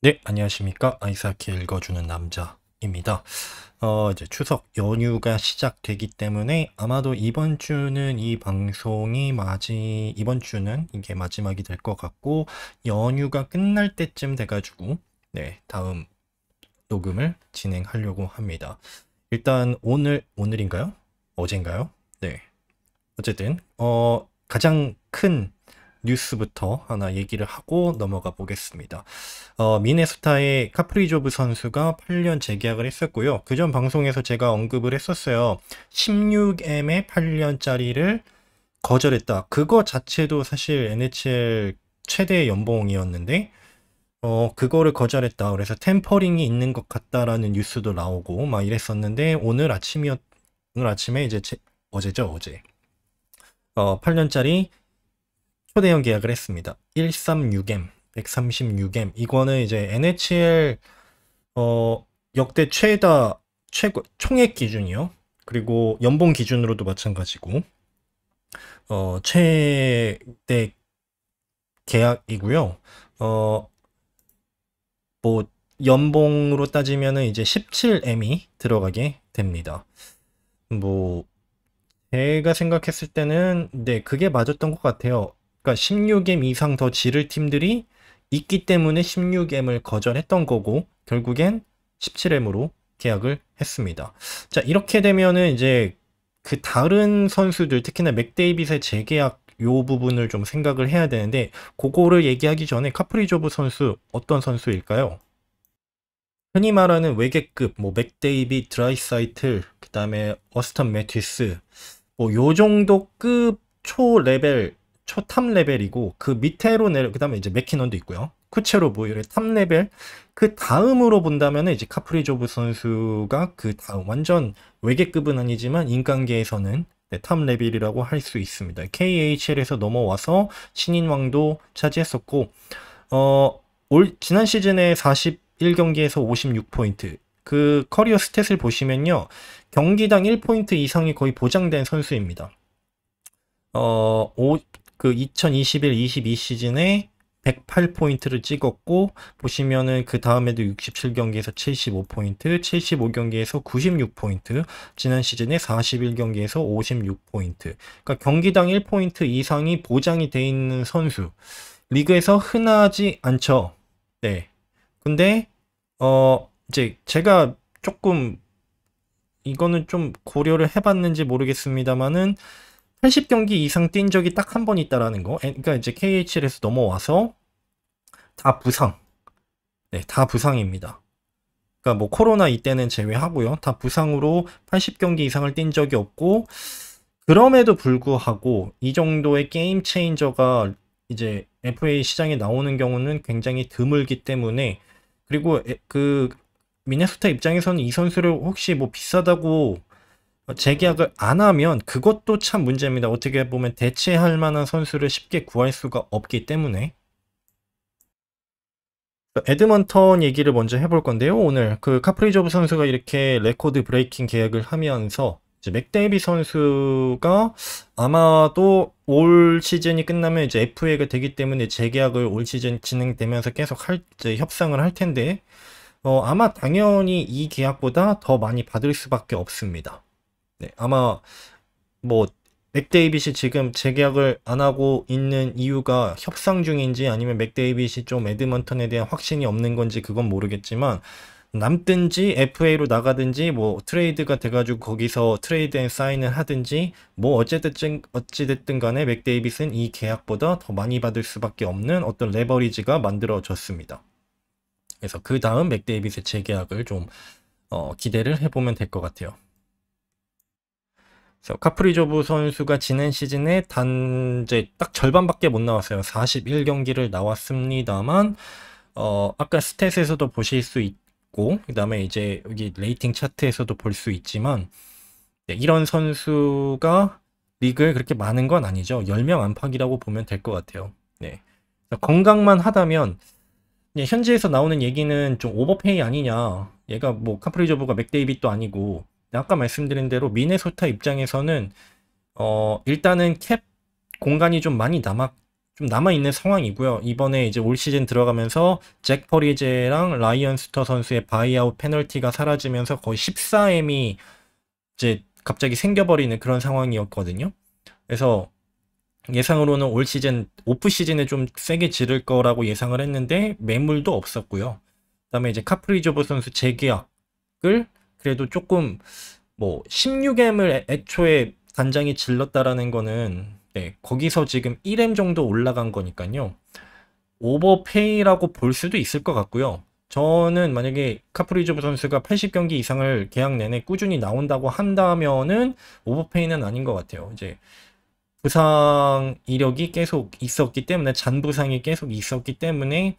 네, 안녕하십니까. 아이스하키 읽어주는 남자입니다. 이제 추석 연휴가 시작되기 때문에 아마도 이번 주는 이게 마지막이 될 것 같고, 연휴가 끝날 때쯤 돼가지고, 네, 다음 녹음을 진행하려고 합니다. 일단 오늘인가요? 어젠가요? 네. 어쨌든, 가장 큰 뉴스부터 하나 얘기를 하고 넘어가 보겠습니다. 미네소타의 카프리조브 선수가 8년 재계약을 했었고요. 그전 방송에서 제가 언급을 했었어요. 16M의 8년짜리를 거절했다. 그거 자체도 사실 NHL 최대 연봉이었는데, 그거를 거절했다. 그래서 템퍼링이 있는 것 같다라는 뉴스도 나오고 막 이랬었는데, 오늘 아침에 이제 어제죠, 어제. 8년짜리 초대형 계약을 했습니다. 136M, 136M. 이거는 이제 NHL 역대 최고 총액 기준이요. 그리고 연봉 기준으로도 마찬가지고 최대 계약이고요. 뭐 연봉으로 따지면은 이제 17M이 들어가게 됩니다. 뭐 제가 생각했을 때는 네, 그게 맞았던 것 같아요. 그러니까 16M 이상 더 지를 팀들이 있기 때문에 16M을 거절했던 거고 결국엔 17M으로 계약을 했습니다. 자, 이렇게 되면은 이제 그 다른 선수들, 특히나 맥데이빗의 재계약 요 부분을 좀 생각을 해야 되는데, 그거를 얘기하기 전에 카프리조브 선수 어떤 선수일까요? 흔히 말하는 외계급, 뭐 맥데이빗, 드라이사이틀, 그다음에 어스턴 매튜스, 뭐 요 정도 급 초레벨, 초탑 레벨이고, 그 밑으로 그다음에 이제 맥키넌도 있고요. 쿠체로브 이런 탑 레벨. 그 다음으로 본다면은 이제 카프리조브 선수가 그 다음 완전 외계급은 아니지만 인간계에서는 네, 탑 레벨이라고 할 수 있습니다. KHL에서 넘어와서 신인왕도 차지했었고, 지난 시즌에 41경기에서 56포인트. 그 커리어 스탯을 보시면요. 경기당 1포인트 이상이 거의 보장된 선수입니다. 그 2021-22 시즌에 108포인트를 찍었고, 보시면은 그 다음에도 67경기에서 75포인트, 75경기에서 96포인트, 지난 시즌에 41경기에서 56포인트. 그러니까 경기당 1포인트 이상이 보장이 돼 있는 선수. 리그에서 흔하지 않죠. 네. 근데, 이제 제가 조금 이거는 좀 고려를 해봤는지 모르겠습니다만은 80경기 이상 뛴 적이 딱 한 번 있다라는 거. 그러니까 이제 KHL에서 넘어와서 다 부상. 네, 다 부상입니다. 그러니까 뭐 코로나 이때는 제외하고요. 다 부상으로 80경기 이상을 뛴 적이 없고, 그럼에도 불구하고 이 정도의 게임 체인저가 이제 FA 시장에 나오는 경우는 굉장히 드물기 때문에, 그리고 그 미네소타 입장에서는 이 선수를 혹시 뭐 비싸다고 재계약을 안 하면 그것도 참 문제입니다. 어떻게 보면 대체할 만한 선수를 쉽게 구할 수가 없기 때문에. 에드먼턴 얘기를 먼저 해볼 건데요. 오늘 그 카프리조브 선수가 이렇게 레코드 브레이킹 계약을 하면서 이제 맥데이비 선수가 아마도 올 시즌이 끝나면 이제 FA가 되기 때문에 재계약을 올 시즌 진행되면서 계속 이제 협상을 할 텐데, 아마 당연히 이 계약보다 더 많이 받을 수밖에 없습니다. 네, 아마 뭐 맥데이빗이 지금 재계약을 안 하고 있는 이유가 협상 중인지 아니면 맥데이빗이 좀 에드먼턴에 대한 확신이 없는 건지 그건 모르겠지만, 남든지 FA로 나가든지 뭐 트레이드가 돼가지고 거기서 트레이드 앤 사인을 하든지 뭐 어찌됐든 간에 맥데이빗은 이 계약보다 더 많이 받을 수밖에 없는 어떤 레버리지가 만들어졌습니다. 그래서 그 다음 맥데이빗의 재계약을 좀 기대를 해보면 될 것 같아요. 그래서 카프리조브 선수가 지난 시즌에 이제 딱 절반밖에 못 나왔어요. 41경기를 나왔습니다만, 아까 스탯에서도 보실 수 있고, 그 다음에 이제 여기 레이팅 차트에서도 볼 수 있지만, 네, 이런 선수가 리그에 그렇게 많은 건 아니죠. 10명 안팎이라고 보면 될 것 같아요. 네. 건강만 하다면, 네, 현지에서 나오는 얘기는 좀 오버페이 아니냐. 얘가 뭐 카프리조브가 맥데이빗도 아니고, 아까 말씀드린 대로 미네소타 입장에서는 일단은 캡 공간이 좀 많이 좀 남아있는 상황이고요. 이번에 이제 올 시즌 들어가면서 잭 퍼리제랑 라이언 스터 선수의 바이아웃 페널티가 사라지면서 거의 14M이 이제 갑자기 생겨버리는 그런 상황이었거든요. 그래서 예상으로는 올 시즌, 오프 시즌에 좀 세게 지를 거라고 예상을 했는데 매물도 없었고요. 그다음에 이제 카프리조브 선수 재계약을 그래도 조금 뭐 16M을 애초에 단장이 질렀다라는 거는 네, 거기서 지금 1M 정도 올라간 거니까요. 오버페이라고 볼 수도 있을 것 같고요. 저는 만약에 카프리조브 선수가 80경기 이상을 계약 내내 꾸준히 나온다고 한다면은 오버페이는 아닌 것 같아요. 이제 부상 이력이 계속 있었기 때문에 잔부상이 계속 있었기 때문에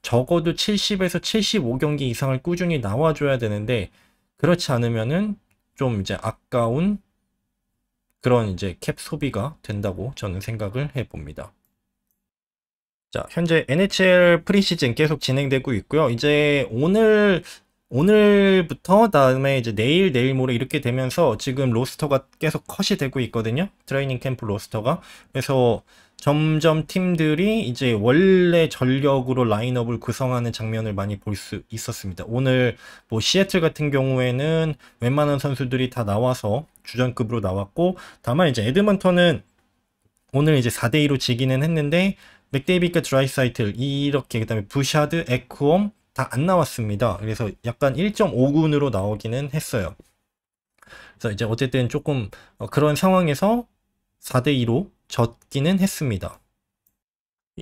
적어도 70에서 75경기 이상을 꾸준히 나와줘야 되는데 그렇지 않으면은 좀 이제 아까운 그런 이제 캡 소비가 된다고 저는 생각을 해봅니다. 자, 현재 NHL 프리시즌 계속 진행되고 있고요. 이제 오늘부터 다음에 이제 내일 모레 이렇게 되면서 지금 로스터가 계속 컷이 되고 있거든요. 트레이닝 캠프 로스터가. 그래서 점점 팀들이 이제 원래 전력으로 라인업을 구성하는 장면을 많이 볼 수 있었습니다. 오늘 뭐 시애틀 같은 경우에는 웬만한 선수들이 다 나와서 주전급으로 나왔고, 다만 이제 에드먼턴은 오늘 이제 4대2로 지기는 했는데 맥데이비과 드라이사이틀 이렇게 그다음에 부샤드, 에크홈 다 안 나왔습니다. 그래서 약간 1.5군으로 나오기는 했어요. 그래서 이제 어쨌든 조금 그런 상황에서 4대2로 졌기는 했습니다.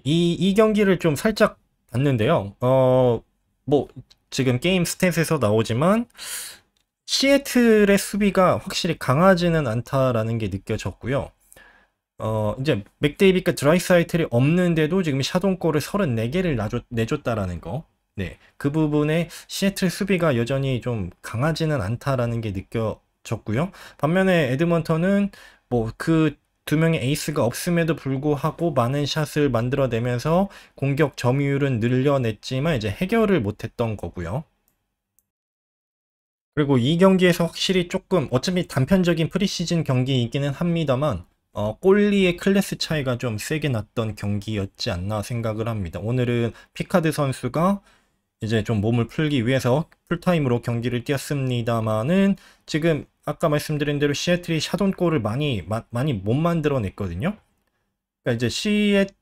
이 경기를 좀 살짝 봤는데요. 뭐 지금 게임 스탯에서 나오지만 시애틀의 수비가 확실히 강하지는 않다라는 게 느껴졌고요. 이제 맥데이비과 드라이사이틀이 없는데도 지금 샤돈골을 34개를 내줬다라는 거. 네, 그 부분에 시애틀 수비가 여전히 좀 강하지는 않다라는 게 느껴졌고요. 반면에 에드먼턴은 뭐 그 두 명의 에이스가 없음에도 불구하고 많은 샷을 만들어내면서 공격 점유율은 늘려냈지만 이제 해결을 못했던 거고요. 그리고 이 경기에서 확실히 조금 어차피 단편적인 프리시즌 경기이기는 합니다만 골리의 클래스 차이가 좀 세게 났던 경기였지 않나 생각을 합니다. 오늘은 피카드 선수가 이제 좀 몸을 풀기 위해서 풀타임으로 경기를 뛰었습니다만은 지금 아까 말씀드린 대로 시애틀이 샷온골을 많이 못 만들어냈거든요. 그러니까 이제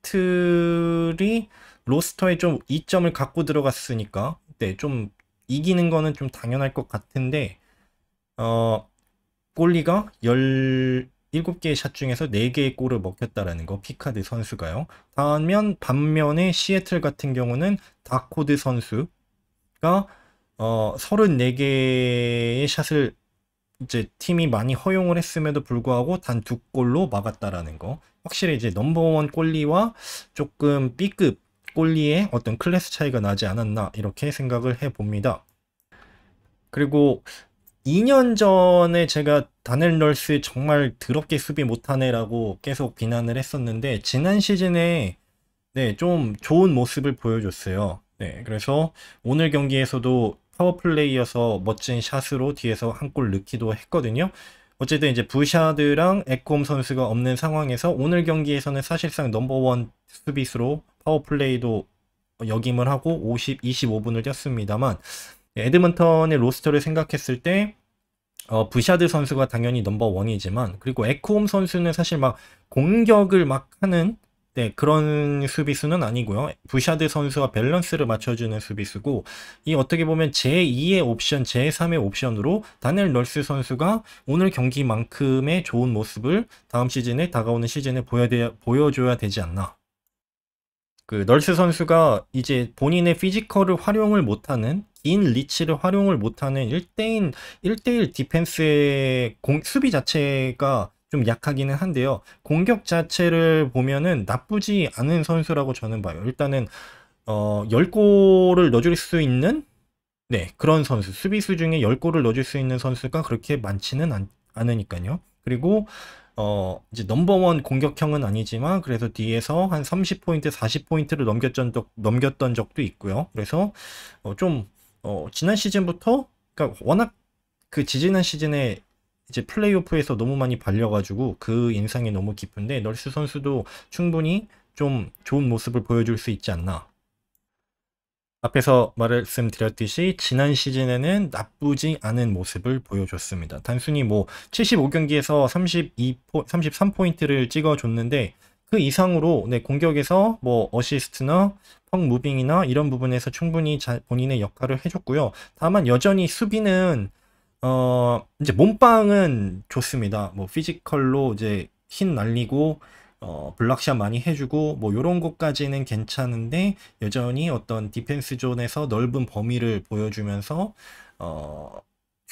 시애틀이 로스터에 좀 이점을 갖고 들어갔으니까 네, 좀 이기는 거는 좀 당연할 것 같은데 골리가 17개의 샷 중에서 4개의 골을 먹혔다라는 거 피카드 선수가요. 반면에 시애틀 같은 경우는 다코드 선수가 34개의 샷을 이제 팀이 많이 허용을 했음에도 불구하고 단 2골로 막았다라는 거. 확실히 이제 넘버원 골리와 조금 B급 골리의 어떤 클래스 차이가 나지 않았나 이렇게 생각을 해봅니다. 그리고 2년 전에 제가 다넬 널스 정말 더럽게 수비 못하네라고 계속 비난을 했었는데 지난 시즌에 네, 좀 좋은 모습을 보여줬어요. 네, 그래서 오늘 경기에서도 파워플레이여서 멋진 샷으로 뒤에서 한 골 넣기도 했거든요. 어쨌든 이제 부샤드랑 에콤 선수가 없는 상황에서 오늘 경기에서는 사실상 넘버원 수비수로 파워플레이도 역임을 하고 25분을 뛰었습니다만 에드먼턴의 로스터를 생각했을 때 부샤드 선수가 당연히 넘버원이지만 그리고 에크홈 선수는 사실 막 공격을 막 하는 네, 그런 수비수는 아니고요. 부샤드 선수와 밸런스를 맞춰주는 수비수고 이 어떻게 보면 제2의 옵션, 제3의 옵션으로 다넬 널스 선수가 오늘 경기만큼의 좋은 모습을 다음 시즌에 다가오는 시즌에 보여줘야 되지 않나. 그 널스 선수가 이제 본인의 피지컬을 활용을 못하는 긴 리치를 활용을 못하는 1대1 디펜스의 수비 자체가 좀 약하기는 한데요. 공격 자체를 보면은 나쁘지 않은 선수라고 저는 봐요. 일단은 10골을 넣어줄 수 있는 네, 그런 선수. 수비수 중에 10골을 넣어줄 수 있는 선수가 그렇게 많지는 않으니까요. 그리고 이제 넘버원 공격형은 아니지만 그래서 뒤에서 한 30포인트, 40포인트를 넘겼던 적도 있고요. 그래서 지난 시즌부터 그러니까 워낙 그 지지난 시즌에 이제 플레이오프에서 너무 많이 발려가지고 그 인상이 너무 깊은데 널스 선수도 충분히 좀 좋은 모습을 보여줄 수 있지 않나. 앞에서 말씀드렸듯이 지난 시즌에는 나쁘지 않은 모습을 보여줬습니다. 단순히 뭐 75경기에서 33포인트를 찍어줬는데 그 이상으로 네, 공격에서 뭐 어시스트나 펑 무빙이나 이런 부분에서 충분히 본인의 역할을 해줬고요. 다만 여전히 수비는 이제 몸빵은 좋습니다. 뭐 피지컬로 이제 힘 날리고 블락샷 많이 해주고 뭐 요런 것까지는 괜찮은데 여전히 어떤 디펜스 존에서 넓은 범위를 보여주면서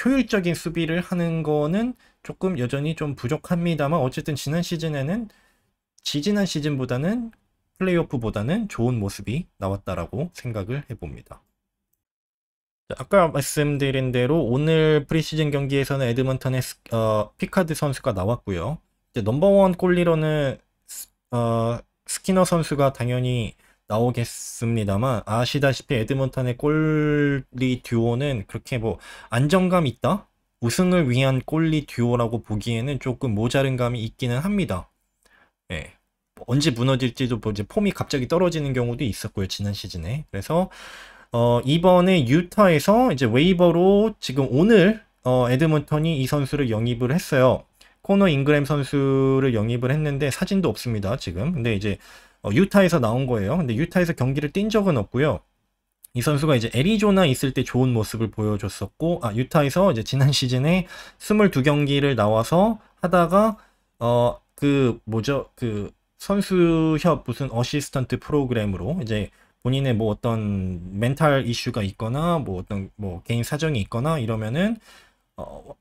효율적인 수비를 하는 거는 조금 여전히 좀 부족합니다만 어쨌든 지난 시즌에는 지지난 시즌보다는 플레이오프보다는 좋은 모습이 나왔다라고 생각을 해봅니다. 아까 말씀드린 대로 오늘 프리시즌 경기에서는 에드먼턴의 피카드 선수가 나왔고요. 이제 넘버원 골리러는 스키너 선수가 당연히 나오겠습니다만 아시다시피 에드먼턴의 골리 듀오는 그렇게 뭐 안정감 있다? 우승을 위한 골리 듀오라고 보기에는 조금 모자른 감이 있기는 합니다. 예. 언제 무너질지도 뭐 이제 폼이 갑자기 떨어지는 경우도 있었고요, 지난 시즌에. 그래서 이번에 유타에서 이제 웨이버로 지금 오늘 에드먼턴이 이 선수를 영입을 했어요. 코너 잉그램 선수를 영입을 했는데 사진도 없습니다, 지금. 근데 이제 유타에서 나온 거예요. 근데 유타에서 경기를 뛴 적은 없고요. 이 선수가 이제 애리조나 있을 때 좋은 모습을 보여줬었고, 유타에서 이제 지난 시즌에 22경기를 나와서 하다가 그 선수협 무슨 어시스턴트 프로그램으로 이제 본인의 뭐 어떤 멘탈 이슈가 있거나 뭐 어떤 뭐 개인 사정이 있거나 이러면은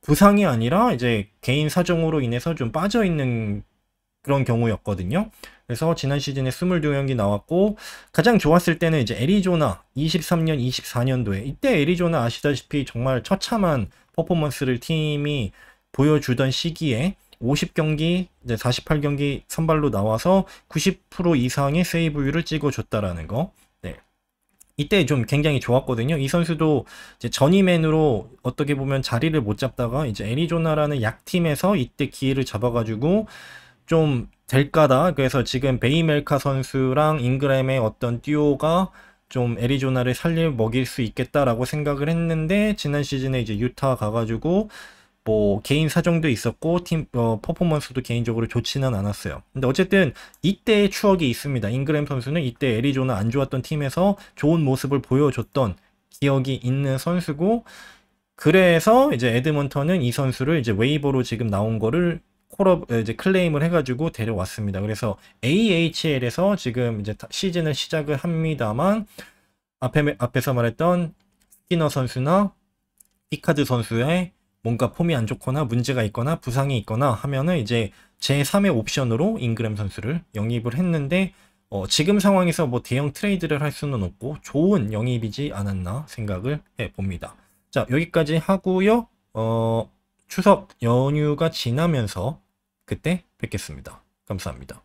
부상이 아니라 이제 개인 사정으로 인해서 좀 빠져 있는 그런 경우였거든요. 그래서 지난 시즌에 22경기 나왔고 가장 좋았을 때는 이제 애리조나 23년, 24년도에 이때 애리조나 아시다시피 정말 처참한 퍼포먼스를 팀이 보여주던 시기에 50경기, 이제 48경기 선발로 나와서 90% 이상의 세이브율을 찍어줬다라는 거. 네. 이때 좀 굉장히 좋았거든요. 이 선수도 이제 전이맨으로 어떻게 보면 자리를 못 잡다가 이제 애리조나라는 약팀에서 이때 기회를 잡아가지고 좀 될까다. 그래서 지금 베이멜카 선수랑 잉그램의 어떤 듀오가 좀 애리조나를 살릴 먹일 수 있겠다라고 생각을 했는데 지난 시즌에 이제 유타 가가지고 뭐 개인 사정도 있었고 팀 퍼포먼스도 개인적으로 좋지는 않았어요. 근데 어쨌든 이때의 추억이 있습니다. 잉그램 선수는 이때 애리조나 안 좋았던 팀에서 좋은 모습을 보여줬던 기억이 있는 선수고 그래서 이제 에드먼턴은 이 선수를 이제 웨이버로 지금 나온 거를 이제 클레임을 해가지고 데려왔습니다. 그래서 AHL에서 지금 이제 시즌을 시작을 합니다만 앞에서 말했던 스키너 선수나 피카드 선수의 뭔가 폼이 안 좋거나 문제가 있거나 부상이 있거나 하면은 이제 제3의 옵션으로 잉그램 선수를 영입을 했는데 지금 상황에서 뭐 대형 트레이드를 할 수는 없고 좋은 영입이지 않았나 생각을 해봅니다. 자, 여기까지 하고요. 추석 연휴가 지나면서 그때 뵙겠습니다. 감사합니다.